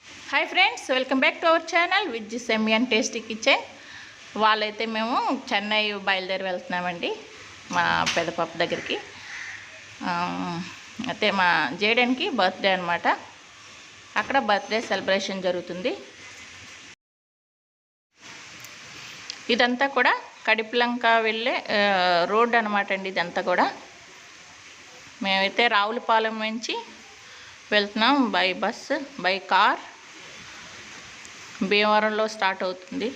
Hi friends, welcome back to our channel with semi and tasty kitchen. వాళ్ళైతే మేము చెన్నై బయలుదేరి వెళ్తున్నామండి మా పెద్ద పాప దగ్గరికి. అయితే మా జేడెన్కి బర్త్డే అనమాట. అక్కడ బర్త్డే సెలబ్రేషన్ జరుగుతుంది. ఇదంతా కూడా కడిపిలంక వెళ్ళే రోడ్ అనమాట అండి. ఇదంతా కూడా మేమైతే రావులపాలెం నుంచి వెళ్తున్నాం బై బస్, బై కార్. భీమవరంలో స్టార్ట్ అవుతుంది.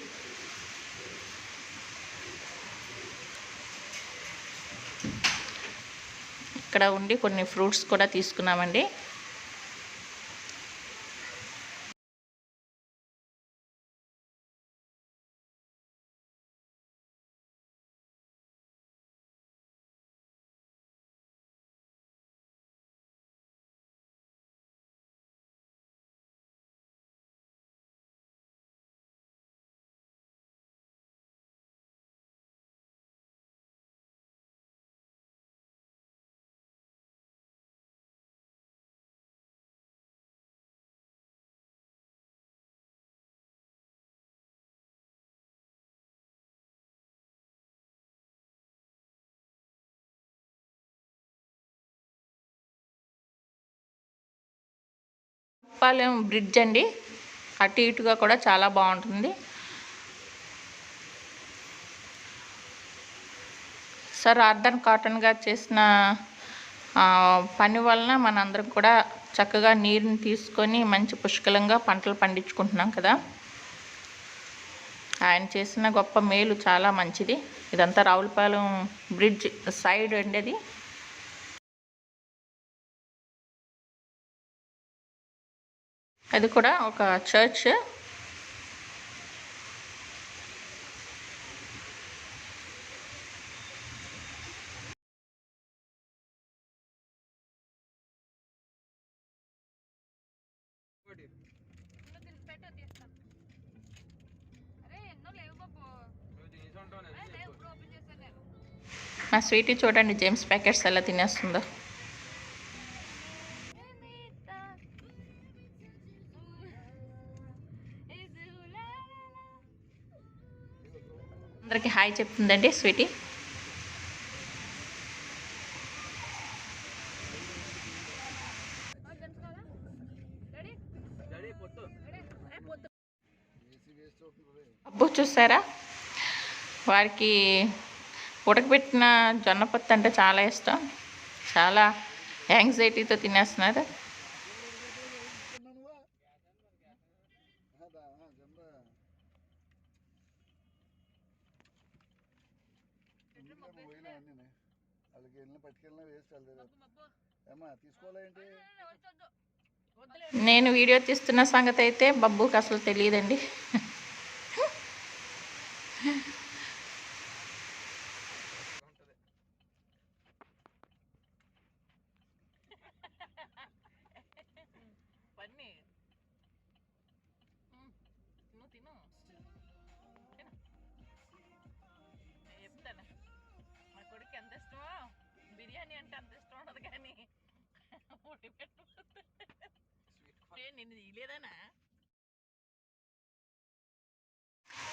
ఇక్కడ ఉండి కొన్ని ఫ్రూట్స్ కూడా తీసుకున్నామండి. పాలెం బ్రిడ్జ్ అండి, అటు ఇటుగా కూడా చాలా బాగుంటుంది. సార్ ఆర్థర్ కాటన్ గారు చేసిన పని వలన మనందరం కూడా చక్కగా నీరుని తీసుకొని మంచి పుష్కలంగా పంటలు పండించుకుంటున్నాం కదా. ఆయన చేసిన గొప్ప మేలు చాలా మంచిది. ఇదంతా రావులపాలెం బ్రిడ్జ్ సైడ్ అండి. అది కూడా ఒక చర్చ్. మా స్వీటీ చూడండి జేమ్స్ ప్యాకెట్స్ ఎలా తినేస్తుందో. అందరికి హాయ్ చెప్తుందండి స్వీటీ. అబ్బో చూసారా, వారికి ఉడకబెట్టిన జొన్నపత్తి అంటే చాలా ఇష్టం. చాలా యాంగ్జైటీతో తినేస్తున్నారు. నేను వీడియో తీస్తున్న సంగతి అయితే బబ్బుకి అసలు తెలియదండి. బిర్యానీ అంటే అంత ఇష్టం ఉండదు, కానీ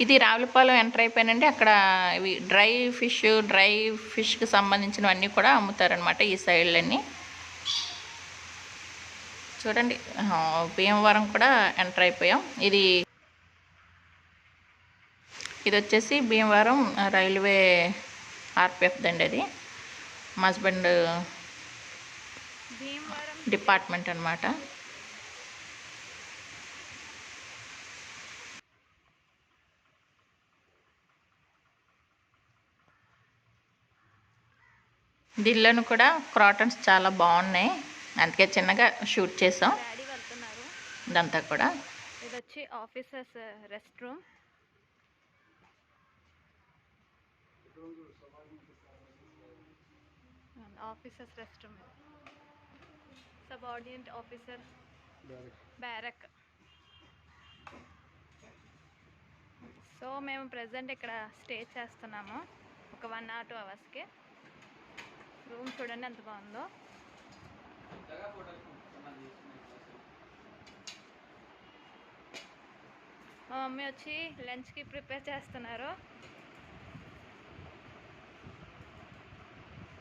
ఇది రావులపాలెం ఎంటర్ అయిపోయానండి. అక్కడ ఇవి డ్రై ఫిష్కి సంబంధించినవన్నీ కూడా అమ్ముతారనమాట ఈ సైడ్లన్నీ. చూడండి, భీమవరం కూడా ఎంటర్ అయిపోయాం. ఇది వచ్చేసి భీమవరం రైల్వే ఆర్పిఎఫ్ దండి. అది మా హస్బెండ్ డిపార్ట్మెంట్ అనమాట. దీనిలోనూ కూడా క్రాటన్స్ చాలా బాగున్నాయి, అందుకే చిన్నగా షూట్ చేసాం. ఇదంతా కూడా ఇది వచ్చి officers rest room. Officers rest room, subordinate officer barrack. So మేము ప్రజెంట్ ఇక్కడ స్టే చేస్తున్నాము ఒక 1 or 2 అవర్స్కి. రూమ్ చూడండి ఎంత బాగుందో. మా మమ్మీ వచ్చి లంచ్కి ప్రిపేర్ చేస్తున్నారు.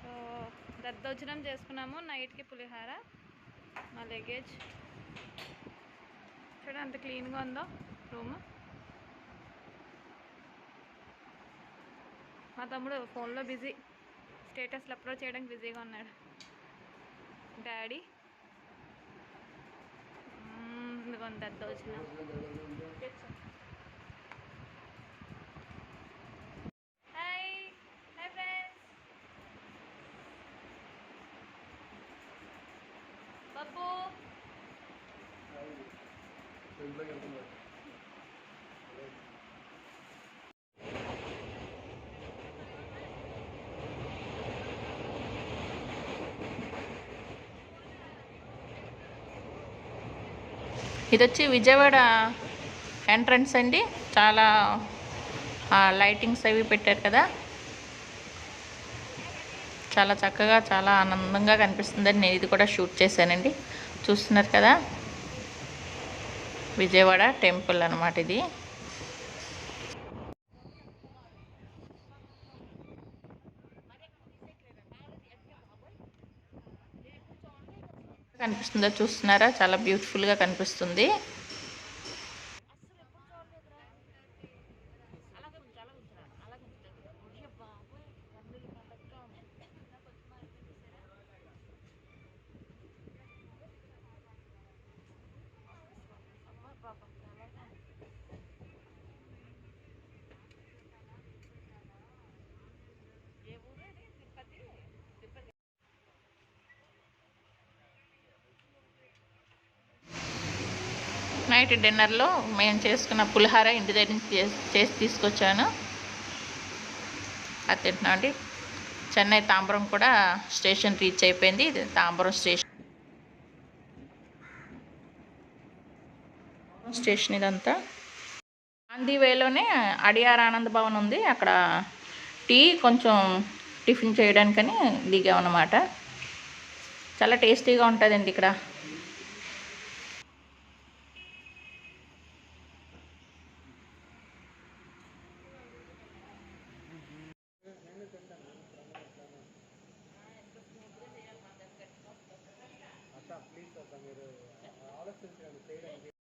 సో దద్దోజనం చేసుకున్నాము, నైట్కి పులిహార. మా లగేజ్ చూడండి అంత క్లీన్గా ఉందో రూమ్. మా తమ్ముడు ఫోన్లో బిజీ, స్టేటస్లు అప్లోడ్ చేయడానికి బిజీగా ఉన్నాడు. డాడీ ఇదిగోండి దద్దోజనం. Hi hi friends. పప్పు ఇది వచ్చి విజయవాడ ఎంట్రన్స్ అండి. చాలా లైటింగ్స్ అవి పెట్టారు కదా, చాలా చక్కగా చాలా ఆనందంగా కనిపిస్తుందని నేను ఇది కూడా షూట్ చేశానండి. చూస్తున్నారు కదా, విజయవాడ టెంపుల్ అన్నమాట ఇది. కనిపిస్తుందో చూస్తున్నారా, చాలా బ్యూటిఫుల్గా కనిపిస్తుంది. నైట్ డిన్నర్లో మేము చేసుకున్న పులిహార ఇంటి దగ్గర నుంచి చేసి తీసుకొచ్చాను, అది తింటున్నామండి. చెన్నై తాంబరం కూడా స్టేషన్ రీచ్ అయిపోయింది. ఇది తాంబరం స్టేషన్ ఇదంతా. గాంధీ వేలోనే అడియార్ ఆనంద్ భవన్ ఉంది, అక్కడ టీ కొంచెం టిఫిన్ చేయడానికని దిగామన్నమాట. చాలా టేస్టీగా ఉంటుందండి ఇక్కడ.